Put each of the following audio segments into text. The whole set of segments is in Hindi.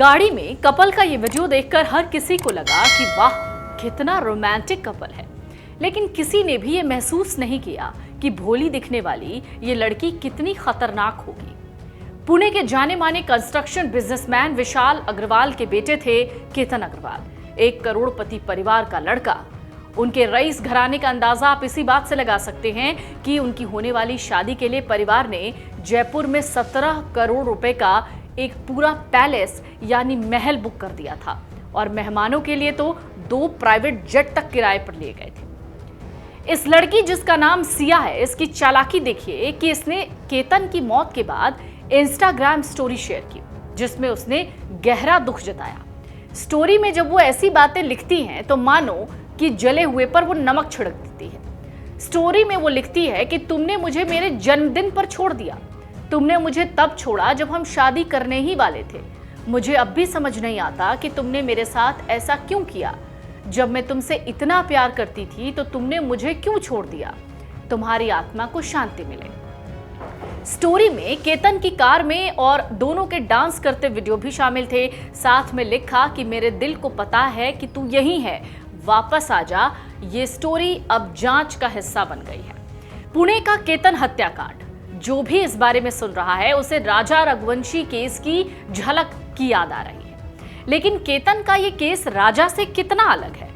गाड़ी में कपल का ये वीडियो देखकर हर किसी को लगा कि वाह कितना रोमांटिक कपल है, लेकिन किसी ने भी ये महसूस नहीं किया कि भोली दिखने वाली ये लड़की कितनी खतरनाक होगी। पुणे के जाने माने कंस्ट्रक्शन बिजनेसमैन विशाल अग्रवाल के बेटे थे केतन अग्रवाल, 1 करोड़पति परिवार का लड़का। उनके रईस घराने का अंदाजा आप इसी बात से लगा सकते हैं कि उनकी होने वाली शादी के लिए परिवार ने जयपुर में 17 करोड़ रुपए का एक पूरा पैलेस यानी महल बुक कर दिया था और मेहमानों के लिए तो 2 प्राइवेट जेट तक किराए पर लिए गए थे। इस लड़की जिसका नाम सिया है, इसकी चालाकी देखिए कि इसने केतन की मौत के बाद इंस्टाग्राम स्टोरी शेयर की जिसमें उसने गहरा दुख जताया। स्टोरी में जब वो ऐसी बातें लिखती हैं तो मानो कि जले हुए पर वो नमक छिड़क देती है। स्टोरी में वो लिखती है कि तुमने मुझे मेरे जन्मदिन पर छोड़ दिया, तुमने मुझे तब छोड़ा जब हम शादी करने ही वाले थे। मुझे अब भी समझ नहीं आता कि तुमने मेरे साथ ऐसा क्यों किया। जब मैं तुमसे इतना प्यार करती थी तो तुमने मुझे क्यों छोड़ दिया। तुम्हारी आत्मा को शांति मिले। स्टोरी में केतन की कार में और दोनों के डांस करते वीडियो भी शामिल थे। साथ में लिखा कि मेरे दिल को पता है कि तू यहीं है, वापस आ जा। ये स्टोरी अब जांच का हिस्सा बन गई है। पुणे का केतन हत्याकांड, जो भी इस बारे में सुन रहा है उसे राजा रघुवंशी केस की झलक की याद आ रही है। लेकिन केतन का ये केस राजा से कितना अलग है।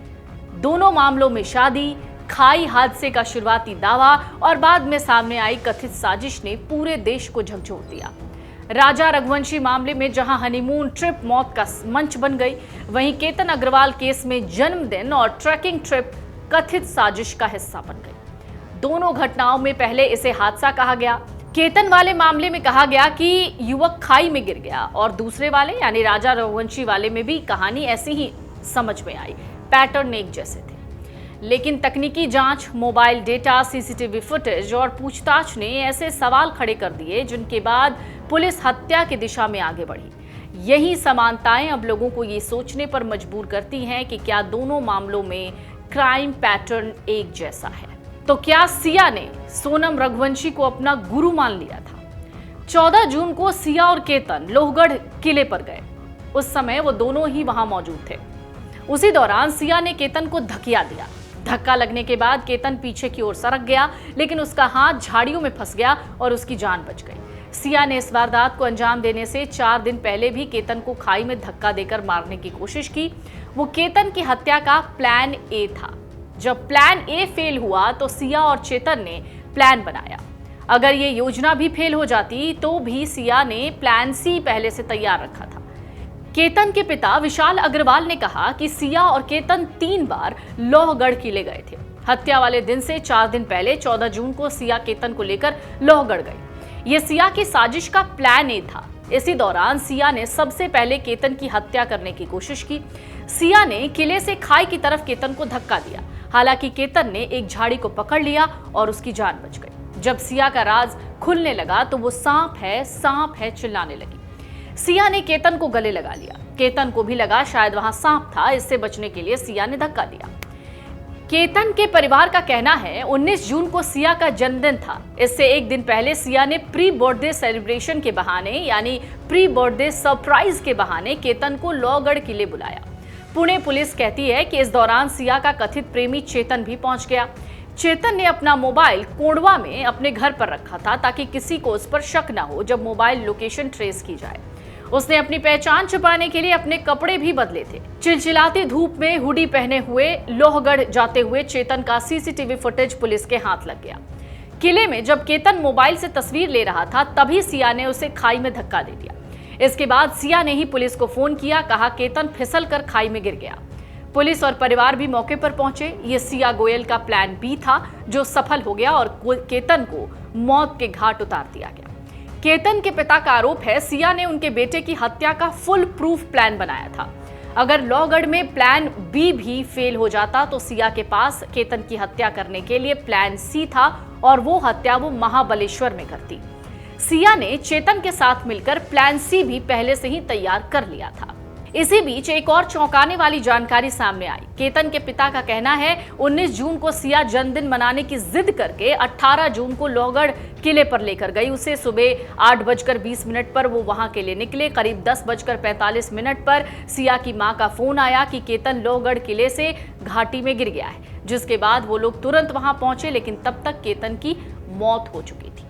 दोनों मामलों में शादी, खाई हादसे का शुरुआती दावा और बाद में सामने आई कथित साजिश ने पूरे देश को झकझोर दिया। राजा रघुवंशी मामले में जहां हनीमून ट्रिप मौत का मंच बन गई, वहीं केतन अग्रवाल केस में जन्मदिन और ट्रैकिंग ट्रिप कथित साजिश का हिस्सा बन गई। दोनों घटनाओं में पहले इसे हादसा कहा गया। केतन वाले मामले में कहा गया कि युवक खाई में गिर गया और दूसरे वाले यानी राजा रघुवंशी वाले में भी कहानी ऐसी ही समझ में आई, पैटर्न एक जैसे थे। लेकिन तकनीकी जांच, मोबाइल डेटा, सीसीटीवी फुटेज और पूछताछ ने ऐसे सवाल खड़े कर दिए जिनके बाद पुलिस हत्या की दिशा में आगे बढ़ी। यही समानताएं अब लोगों को ये सोचने पर मजबूर करती हैं कि क्या दोनों मामलों में क्राइम पैटर्न एक जैसा है। तो क्या सिया ने सोनम रघुवंशी को अपना गुरु मान लिया था? 14 जून को सिया और केतन लोहगढ़ किले पर गए। उस समय वो दोनों ही वहां मौजूद थे। उसी दौरान सिया ने केतन को धकिया दिया। धक्का लगने के बाद केतन पीछे की ओर सरक गया, लेकिन उसका हाथ झाड़ियों में फंस गया और उसकी जान बच गई। सिया ने इस वारदात को अंजाम देने से 4 दिन पहले भी केतन को खाई में धक्का देकर मारने की कोशिश की। वो केतन की हत्या का प्लान ए था। जब प्लान ए फेल हुआ तो सिया और चेतन ने प्लान बनाया। अगर ये योजना भी फेल हो जाती तो भी सिया ने प्लान सी पहले से तैयार रखा था। केतन के पिता विशाल अग्रवाल ने कहा कि सिया और केतन 3 बार लोहगढ़ किले गए थे। हत्या वाले दिन से 4 दिन पहले 14 जून को सिया केतन को लेकर लोहगढ़ गई। ये सिया की साजिश का प्लान ए था। इसी दौरान सिया ने सबसे पहले केतन की हत्या करने की कोशिश की। सिया ने किले से खाई की तरफ केतन को धक्का दिया। हालांकि केतन ने एक झाड़ी को पकड़ लिया और उसकी जान बच गई। जब सिया का राज खुलने लगा तो वो सांप है चिल्लाने लगी। सिया ने केतन को गले लगा लिया। केतन को भी लगा शायद वहां सांप था। इससे बचने के लिए सिया ने धक्का दिया। केतन के परिवार का कहना है 19 जून को सिया का जन्मदिन था। इससे एक दिन पहले सिया ने प्री बर्थडे सेलिब्रेशन के बहाने यानी प्री बर्थडे सरप्राइज के बहाने केतन को लोहगढ़ किले बुलाया। पुणे पुलिस कहती है कि इस दौरान सिया का कथित प्रेमी चेतन भी पहुंच गया। चेतन ने अपना मोबाइल कोंडवा में अपने घर पर रखा था ताकि किसी को उस पर शक न हो जब मोबाइल लोकेशन ट्रेस की जाए। उसने अपनी पहचान छुपाने के लिए अपने कपड़े भी बदले थे। चिलचिलाती धूप में हुडी पहने हुए लोहगढ़ जाते हुए चेतन का सीसीटीवी फुटेज पुलिस के हाथ लग गया। किले में जब केतन मोबाइल से तस्वीर ले रहा था तभी सिया ने उसे खाई में धक्का दे दिया। इसके बाद सिया ने ही पुलिस को फोन किया, कहा केतन फिसल कर खाई में गिर गया। पुलिस और परिवार भी मौके पर पहुंचे। ये सिया गोयल का प्लान बी था जो सफल हो गया और केतन को मौत के घाट उतार दिया गया। केतन के पिता का आरोप है सिया ने उनके बेटे की हत्या का फुल प्रूफ प्लान बनाया था। अगर लोहगढ़ में प्लान बी भी फेल हो जाता तो सिया के पास केतन की हत्या करने के लिए प्लान सी था और वो हत्या वो महाबलेश्वर में करती। सिया ने चेतन के साथ मिलकर प्लान सी भी पहले से ही तैयार कर लिया था। इसी बीच एक और चौंकाने वाली जानकारी सामने आई। केतन के पिता का कहना है 19 जून को सिया जन्मदिन मनाने की जिद करके 18 जून को लोहगढ़ किले पर लेकर गई उसे। सुबह 8:20 पर वो वहां के लिए निकले। करीब 10:45 पर सिया की मां का फोन आया कि केतन लोहगढ़ किले से घाटी में गिर गया है, जिसके बाद वो लोग तुरंत वहां पहुंचे, लेकिन तब तक केतन की मौत हो चुकी थी।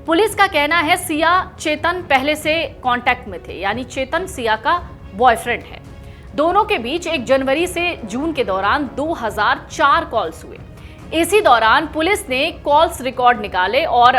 पुलिस का कहना है सिया चेतन पहले से कांटेक्ट में थे, यानी चेतन सिया का बॉयफ्रेंड है। दोनों के बीच 1 जनवरी से जून के दौरान 2004 कॉल्स हुए। इसी दौरान पुलिस ने कॉल्स रिकॉर्ड निकाले और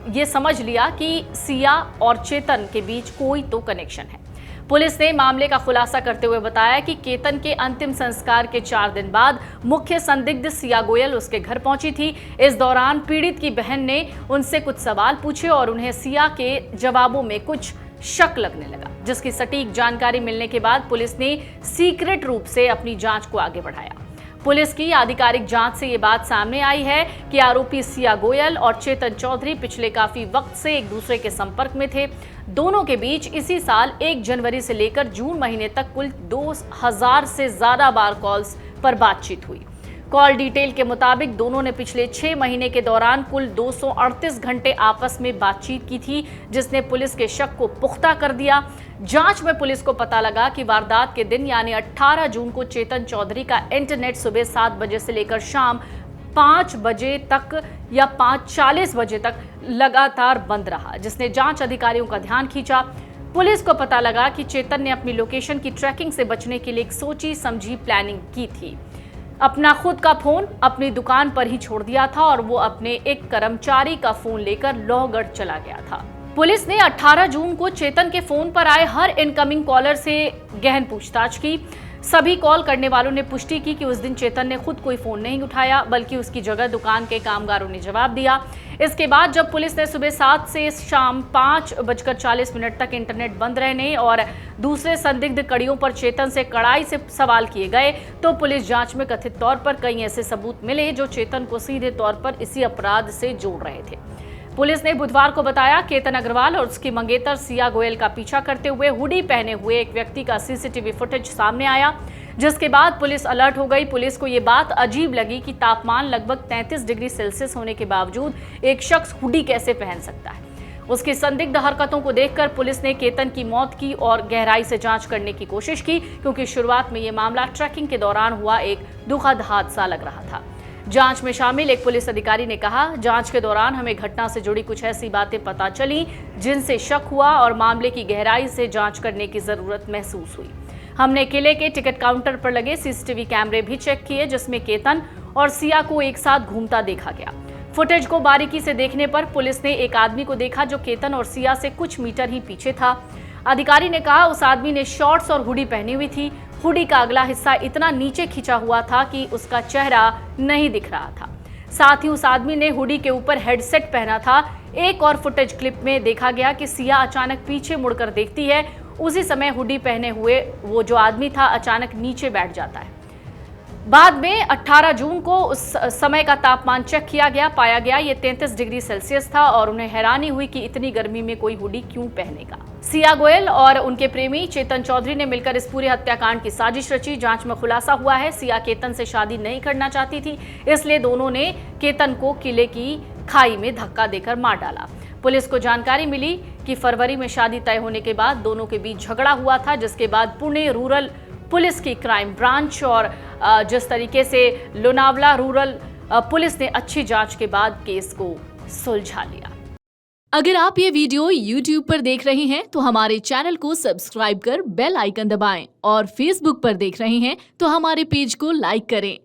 ये समझ लिया कि सिया और चेतन के बीच कोई तो कनेक्शन है। पुलिस ने मामले का खुलासा करते हुए बताया कि केतन के अंतिम संस्कार के 4 दिन बाद मुख्य संदिग्ध सिया गोयल उसके घर पहुंची थी। इस दौरान पीड़ित की बहन ने उनसे कुछ सवाल पूछे और उन्हें सिया के जवाबों में कुछ शक लगने लगा, जिसकी सटीक जानकारी मिलने के बाद पुलिस ने सीक्रेट रूप से अपनी जांच को आगे बढ़ाया। पुलिस की आधिकारिक जांच से ये बात सामने आई है कि आरोपी सिया गोयल और चेतन चौधरी पिछले काफी वक्त से एक दूसरे के संपर्क में थे। दोनों के बीच इसी साल 1 जनवरी से लेकर जून महीने तक कुल 2000 से ज्यादा बार कॉल्स पर बातचीत हुई। कॉल डिटेल के मुताबिक दोनों ने पिछले 6 महीने के दौरान कुल 238 घंटे आपस में बातचीत की थी, जिसने पुलिस के शक को पुख्ता कर दिया। जांच में पुलिस को पता लगा कि वारदात के दिन यानी 18 जून को चेतन चौधरी का इंटरनेट सुबह 7 बजे से लेकर शाम 5 बजे तक या 5:40 बजे तक लगातार बंद रहा, जिसने जांच अधिकारियों का ध्यान खींचा। पुलिस को पता लगा कि चेतन ने अपनी लोकेशन की ट्रैकिंग से बचने के लिए एक सोची समझी प्लानिंग की थी। अपना खुद का फोन अपनी दुकान पर ही छोड़ दिया था और वो अपने एक कर्मचारी का फोन लेकर लोहगढ़ चला गया था। पुलिस ने 18 जून को चेतन के फोन पर आए हर इनकमिंग कॉलर से गहन पूछताछ की। सभी कॉल करने वालों ने पुष्टि की कि उस दिन चेतन ने खुद कोई फोन नहीं उठाया, बल्कि उसकी जगह दुकान के कामगारों ने जवाब दिया। इसके बाद जब पुलिस ने सुबह 7 से शाम 5:40 तक इंटरनेट बंद रहने और दूसरे संदिग्ध कड़ियों पर चेतन से कड़ाई से सवाल किए गए, तो पुलिस जांच में कथित तौर पर कई ऐसे सबूत मिले जो चेतन को सीधे तौर पर इसी अपराध से जोड़ रहे थे। पुलिस ने बुधवार को बताया केतन अग्रवाल और उसकी मंगेतर सिया गोयल का पीछा करते हुए हुडी पहने हुए एक व्यक्ति का सीसीटीवी फुटेज सामने आया, जिसके बाद पुलिस अलर्ट हो गई। पुलिस को ये बात अजीब लगी कि तापमान लगभग 33 डिग्री सेल्सियस होने के बावजूद एक शख्स हुडी कैसे पहन सकता है। उसकी संदिग्ध हरकतों को देखकर पुलिस ने केतन की मौत की और गहराई से जांच करने की कोशिश की, क्योंकि शुरुआत में ये मामला ट्रैकिंग के दौरान हुआ एक दुखद हादसा लग रहा था। जांच में शामिल एक पुलिस अधिकारी ने कहा, जांच के दौरान हमें घटना से जुड़ी कुछ ऐसी बातें पता चली जिनसे शक हुआ और मामले की गहराई से जांच करने की जरूरत महसूस हुई। हमने किले के टिकट काउंटर पर लगे सीसीटीवी कैमरे भी चेक किए, जिसमें केतन और सिया को एक साथ घूमता देखा गया। फुटेज को बारीकी से देखने पर पुलिस ने एक आदमी को देखा जो केतन और सिया से कुछ मीटर ही पीछे था। अधिकारी ने कहा उस आदमी ने शॉर्ट्स और हुडी पहनी हुई थी। हुडी का अगला हिस्सा इतना नीचे खिंचा हुआ था कि उसका चेहरा नहीं दिख रहा था। साथ ही उस आदमी ने हुडी के ऊपर हेडसेट पहना था। एक और फुटेज क्लिप में देखा गया कि सिया अचानक पीछे मुड़कर देखती है। उसी समय हुडी पहने हुए वो जो आदमी था अचानक नीचे बैठ जाता है। बाद में 18 जून को उस समय का तापमान चेक किया गया, पाया गया ये 33 डिग्री सेल्सियस था और उन्हें हैरानी हुई कि इतनी गर्मी में कोई हुडी क्यों पहनेगा। सिया गोयल और उनके प्रेमी चेतन चौधरी ने मिलकर इस पूरे हत्याकांड की साजिश रची। जांच में खुलासा हुआ है सिया केतन से शादी नहीं करना चाहती थी, इसलिए दोनों ने केतन को किले की खाई में धक्का देकर मार डाला। पुलिस को जानकारी मिली कि फरवरी में शादी तय होने के बाद दोनों के बीच झगड़ा हुआ था, जिसके बाद पुणे रूरल पुलिस की क्राइम ब्रांच और जिस तरीके से लोनावला रूरल पुलिस ने अच्छी जांच के बाद केस को सुलझा लिया। अगर आप ये वीडियो YouTube पर देख रहे हैं तो हमारे चैनल को सब्सक्राइब कर बेल आइकन दबाएं और Facebook पर देख रहे हैं तो हमारे पेज को लाइक करें।